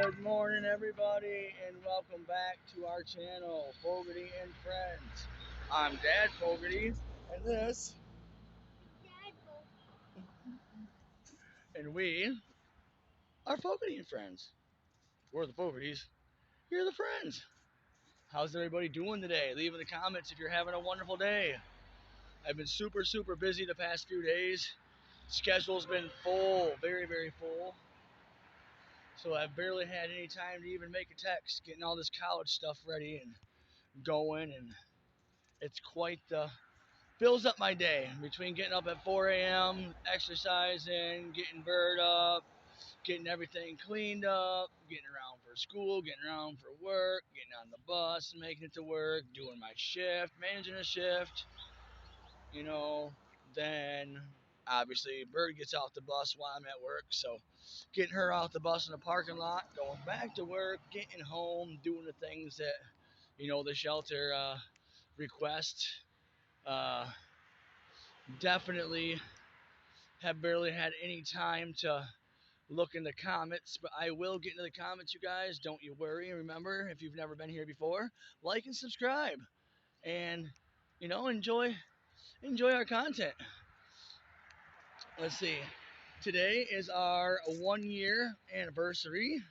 Good morning, everybody, and welcome back to our channel, Fogarty and Friends. I'm Dad Fogarty, and we are Fogarty and Friends. We're the Fogartys. You're the Friends. How's everybody doing today? Leave in the comments if you're having a wonderful day. I've been super busy the past few days. Schedule's been full, very full. So I've barely had any time to even make a text, getting all this college stuff ready and going, and it's quite the fills up my day between getting up at 4 a.m., exercising, getting Bird up, getting everything cleaned up, getting around for school, getting around for work, getting on the bus, making it to work, doing my shift, managing a shift, you know. Then obviously Bird gets off the bus while I'm at work, so getting her off the bus in the parking lot, going back to work, getting home, doing the things that, the shelter requests. Uh, Definitely have barely had any time to look in the comments, but I will get into the comments, you guys. Don't you worry. Remember, if you've never been here before, like and subscribe, and enjoy our content. Let's see. Today is our 1 year anniversary.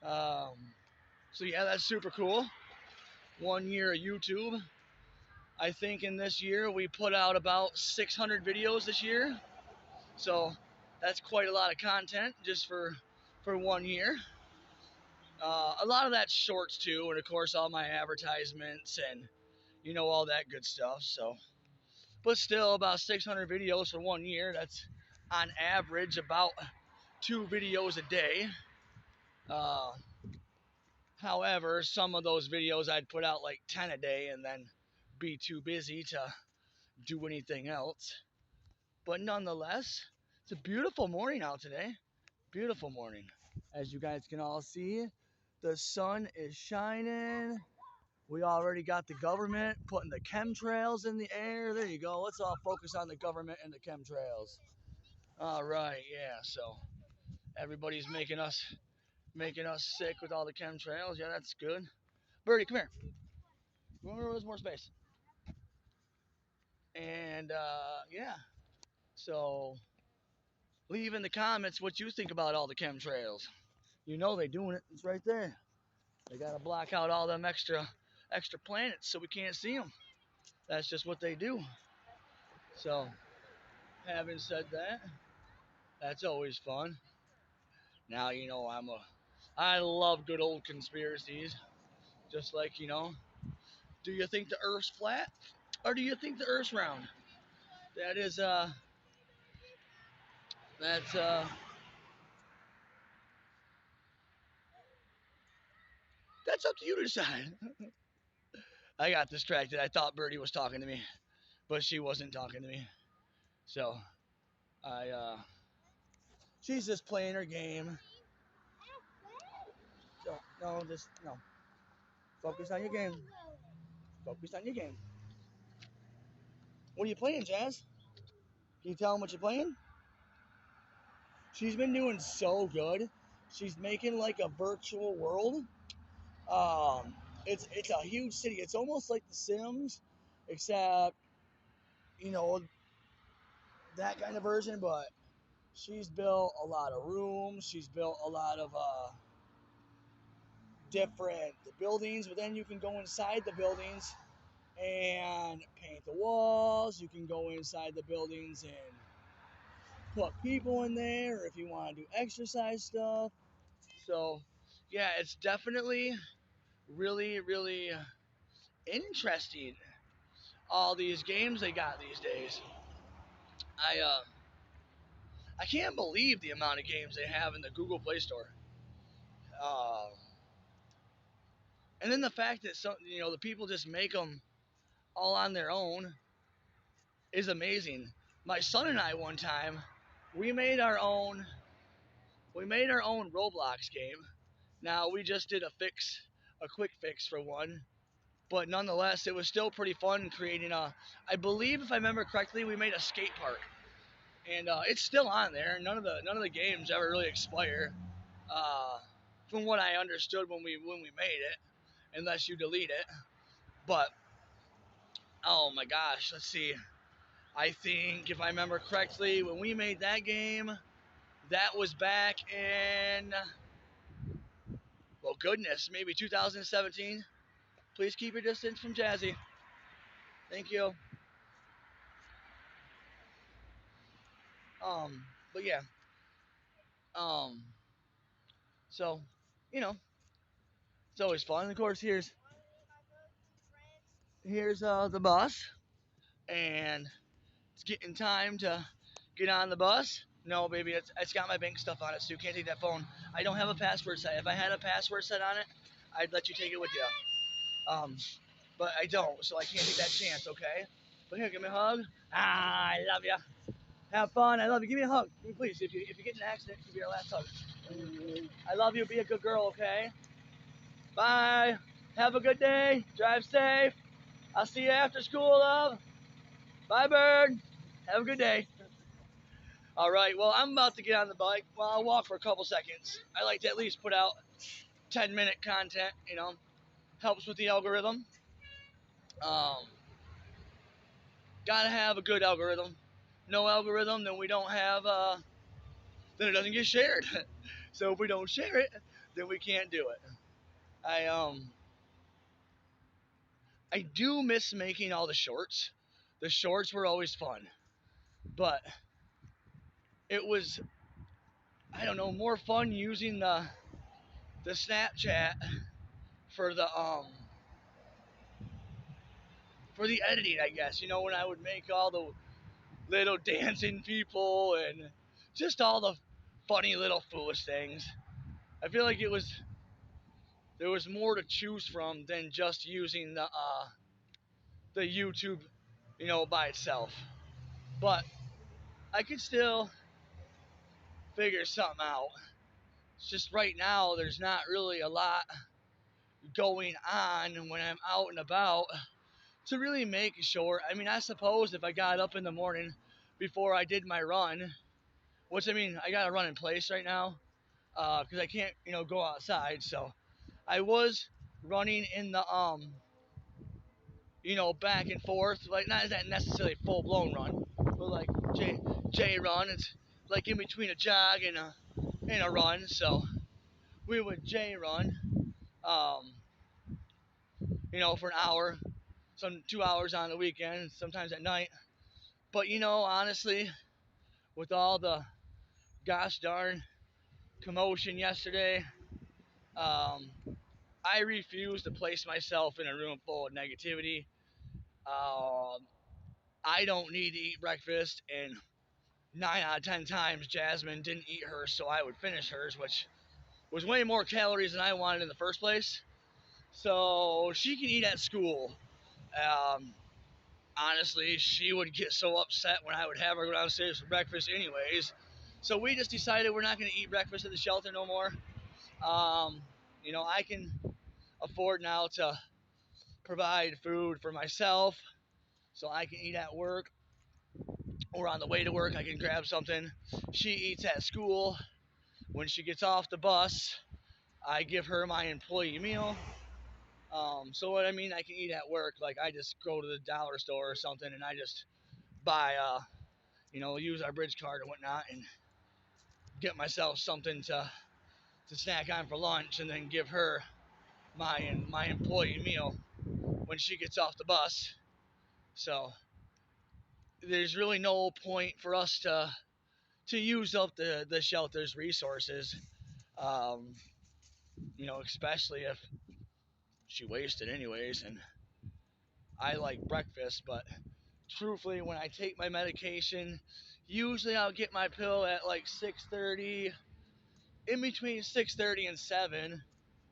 So yeah, that's super cool. 1 year of YouTube. I think in this year we put out about 600 videos this year. So that's quite a lot of content just for 1 year. A lot of that's shorts too, and of course all my advertisements and all that good stuff. So, but still about 600 videos for 1 year. That's on average about 2 videos a day. Uh, However, some of those videos I'd put out like 10 a day and then be too busy to do anything else. But nonetheless, it's a beautiful morning out today. Beautiful morning. As you guys can all see, the sun is shining. We already got the government putting the chemtrails in the air. There you go. Let's all focus on the government and the chemtrails. All right, yeah. So everybody's making us sick with all the chemtrails. Yeah, that's good. Birdie, come here. Remember, there's more space. And yeah. So leave in the comments what you think about all the chemtrails. You know they doing it. It's right there. They gotta block out all them extra planets so we can't see them. That's just what they do. So, having said that, that's always fun. Now I love good old conspiracies. Just like do you think the Earth's flat or do you think the Earth's round? That is that's that's up to you to decide. I got distracted. I thought Birdie was talking to me, but she wasn't talking to me. So I she's just playing her game. So no, just no. Focus on your game. Focus on your game. What are you playing, Jazz? Can you tell them what you're playing? She's been doing so good. She's making like a virtual world. Um, it's a huge city. It's almost like The Sims, except you know that kind of version. But she's built a lot of rooms. She's built a lot of different buildings. But then you can go inside the buildings and paint the walls. You can go inside the buildings and put people in there, or if you want to do exercise stuff. So, yeah, it's definitely really interesting. All these games they got these days. I can't believe the amount of games they have in the Google Play Store. Uh, and then the fact that the people just make them all on their own is amazing. My son and I one time we made our own Roblox game. Now we just did a quick fix for one, but nonetheless, it was still pretty fun creating I believe if I remember correctly, we made a skate park, and it's still on there. None of the games ever really expire. Uh, from what I understood when we made it, unless you delete it. But oh my gosh, let's see. I think if I remember correctly, when we made that game, that was back in, well, goodness, maybe 2017. Please keep your distance from Jazzy. Thank you. Um, but yeah. Um, so, you know, it's always fun. And of course, here's the bus, and it's getting time to get on the bus. No, baby, it's got my bank stuff on it, so you can't take that phone. I don't have a password set. If I had a password set on it, I'd let you take it with you. But I don't, so I can't take that chance, okay? But here, give me a hug. Ah, I love you. Have fun. I love you. Give me a hug, please. If you get in an accident, give me your last hug. I love you. Be a good girl, okay? Bye. Have a good day. Drive safe. I'll see you after school, love. Bye, bird. Have a good day. All right. Well, I'm about to get on the bike. Well, I'll walk for a couple seconds. I like to at least put out 10-minute content. Helps with the algorithm. Um, Gotta have a good algorithm. No algorithm, then we don't have. Then it doesn't get shared. So if we don't share it, then we can't do it. I um I do miss making all the shorts. The shorts were always fun, but it was, I don't know, more fun using the Snapchat for the editing, I guess. When I would make all the little dancing people and just all the funny little foolish things. I feel like there was more to choose from than just using the YouTube, by itself. But I could still figure something out. It's just right now there's not really a lot going on when I'm out and about to really make sure. I mean, I suppose if I got up in the morning before I did my run, which I mean, I got a run in place right now because I can't, go outside. So I was running in the back and forth, like not that necessarily full blown run, but like J run. It's like in between a jog and a run. So we would J run, um, for an hour, some 2 hours on the weekend, sometimes at night. But honestly, with all the gosh darn commotion yesterday, um, I refuse to place myself in a room full of negativity. Um, I don't need to eat breakfast, and 9 out of 10 times Jasmine didn't eat hers, so I would finish hers, which was way more calories than I wanted in the first place. So she can eat at school. Um, Honestly, she would get so upset when I would have her go downstairs for breakfast, anyways. So we just decided we're not going to eat breakfast at the shelter no more. Um, I can afford now to provide food for myself, so I can eat at work or on the way to work. I can grab something. She eats at school. When she gets off the bus, I give her my employee meal. So what I mean, I can eat at work. Like I just go to the dollar store or something, and I just buy, use our bridge card or whatnot, and get myself something to snack on for lunch, and then give her my employee meal when she gets off the bus. So there's really no point for us to use up the shelter's resources. Um, especially if she wastes it anyways. And I like breakfast, but truthfully, when I take my medication, usually I'll get my pill at like 6:30, in between 6:30 and 7,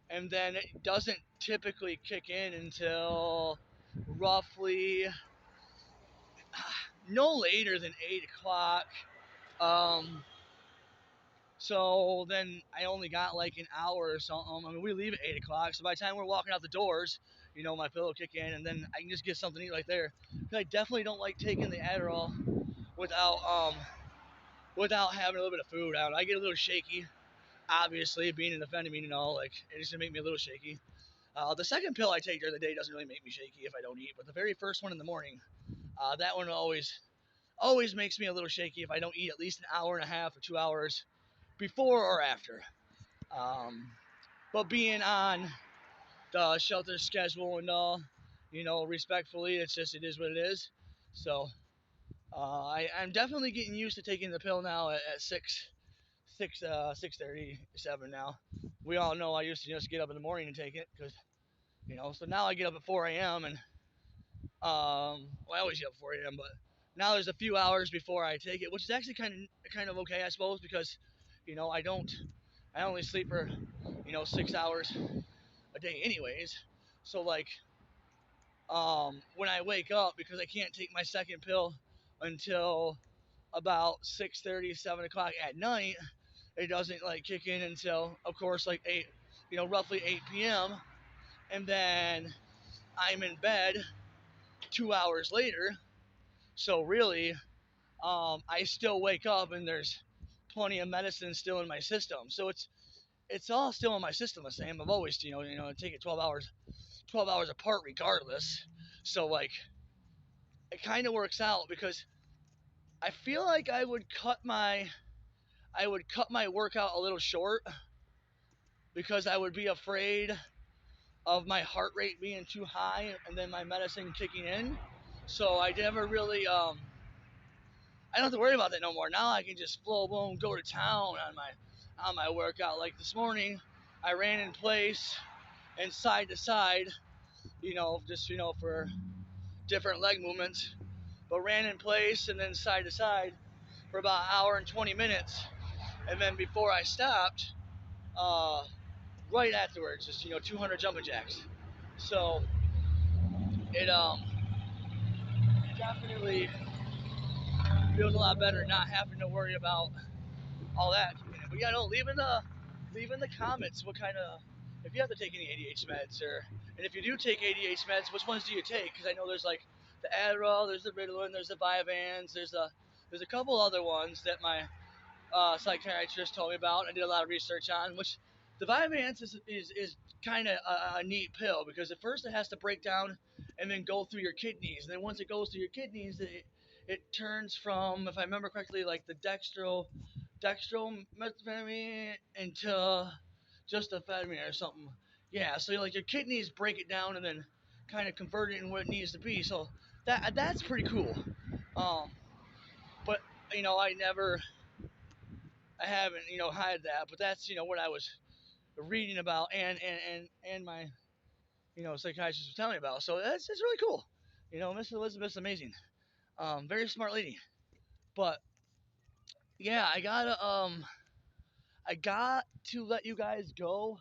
and then it doesn't typically kick in until roughly no later than 8 o'clock. Um, so then I only got like an hour or something. I mean, we leave at 8 o'clock, so by the time we're walking out the doors, my pill will kick in, and then I can just get something to eat right there. Because I definitely don't like taking the Adderall without without having a little bit of food out. I get a little shaky. obviously, being an amphetamine and all, like, it's gonna make me a little shaky. The second pill I take during the day doesn't really make me shaky if I don't eat, but the very first one in the morning, that one always makes me a little shaky if I don't eat at least an hour and a half or 2 hours before or after. Um, but being on the shelter schedule and all, respectfully, it is what it is. So I'm definitely getting used to taking the pill now at 6:37 now. We all know I used to just get up in the morning and take it because so now I get up at 4 a.m. and well, I always get up at 4 a.m. but now there's a few hours before I take it, which is actually kind of okay, I suppose, because I only sleep for 6 hours a day anyways. So like when I wake up, because I can't take my second pill until about 6:30, 7 o'clock at night, it doesn't like kick in until, of course, like roughly 8 p.m. And then I'm in bed 2 hours later. So really, I still wake up and there's plenty of medicine still in my system. So it's all still in my system the same. I've always take it 12 hours apart regardless. So like it kind of works out because I feel like I would cut my workout a little short because I would be afraid of my heart rate being too high and then my medicine kicking in. So I never really I don't have to worry about that no more. Now I can just flow boom go to town on my workout. Like this morning, I ran in place and side to side, just for different leg movements, but ran in place and then side to side for about an hour and 20 minutes. And then before I stopped, right afterwards, just 200 jumping jacks. So it definitely feels a lot better not having to worry about all that. But yeah, no, leave in the comments what kind of, if you have to take any ADH meds, and if you do take ADH meds, which ones do you take? Because I know there's like the Adderall, there's the Ritalin, there's the Vyvanse, there's a couple other ones that my psychiatrist told me about. I did a lot of research on, which the Vyvanse is kind of a neat pill because at first it has to break down and then go through your kidneys, and then once it goes through your kidneys, it turns from, if I remember correctly, like the dextromethamphetamine into just amphetamine or something. Yeah, so like your kidneys break it down and then kind of convert it in what it needs to be. So that's pretty cool. Um, but I haven't had that, but that's what I was reading about and my psychiatrist was telling me about. So it's really cool. Miss Elizabeth's amazing. Very smart lady. But yeah, I got to let you guys go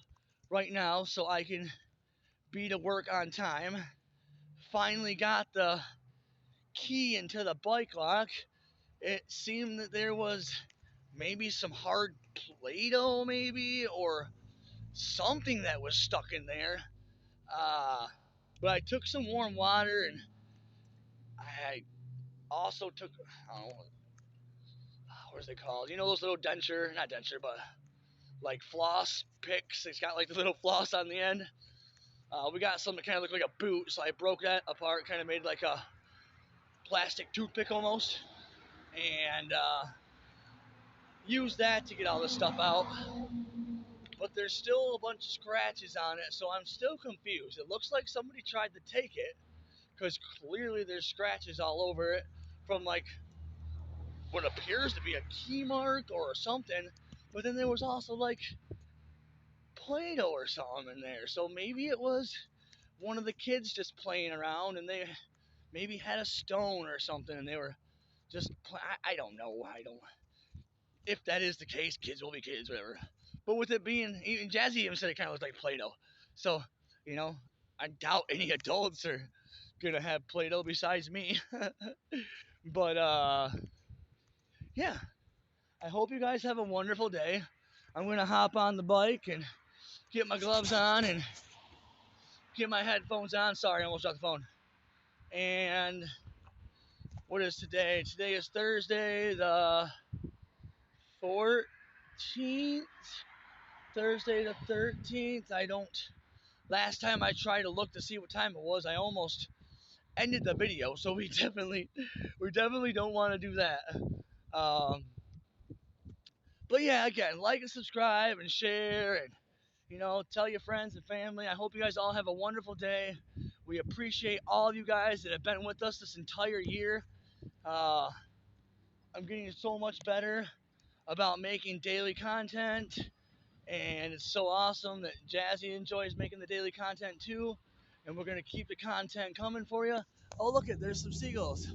right now so I can be to work on time. Finally got the key into the bike lock. It seemed that there was maybe some hard Play-Doh, maybe, or something that was stuck in there. Uh, but I took some warm water and I also took, I don't know, what is it called? Those little not denture, but like floss picks. It's got like the little floss on the end. We got something that kind of looked like a boot, so I broke that apart, kind of made like a plastic toothpick almost, and used that to get all the stuff out. But there's still a bunch of scratches on it, so I'm still confused. It looks like somebody tried to take it, because clearly there's scratches all over it from like what appears to be a key mark or something. But then there was also like Play-Doh or something in there, so maybe it was one of the kids just playing around and they maybe had a stone or something and they were just I don't know. I don't. If that is the case, kids will be kids, whatever. But with it being, even Jazzy even said it kind of looked like Play-Doh. So, I doubt any adults are gonna have Play-Doh besides me. But yeah. I hope you guys have a wonderful day. I'm gonna hop on the bike and get my gloves on and get my headphones on. Sorry, I almost dropped the phone. And what is today? Today is Thursday, the 14th. Thursday the 13th. I don't. Last time I tried to look to see what time it was, I almost ended the video. So we definitely don't want to do that. Um, but yeah, again, like and subscribe and share and tell your friends and family. I hope you guys all have a wonderful day. We appreciate all of you guys that have been with us this entire year. Uh, I'm getting so much better about making daily content, and it's so awesome that Jazzy enjoys making the daily content too. And we're gonna keep the content coming for you. Oh, look it, there's some seagulls.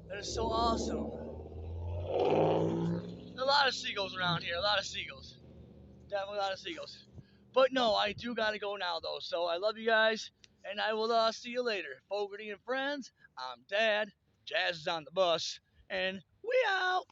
That is so awesome. A lot of seagulls around here. A lot of seagulls. Definitely a lot of seagulls. But no, I do gotta go now though. So I love you guys, and I will see you later. Fogarty and friends, I'm Dad. Jazz is on the bus, and we out.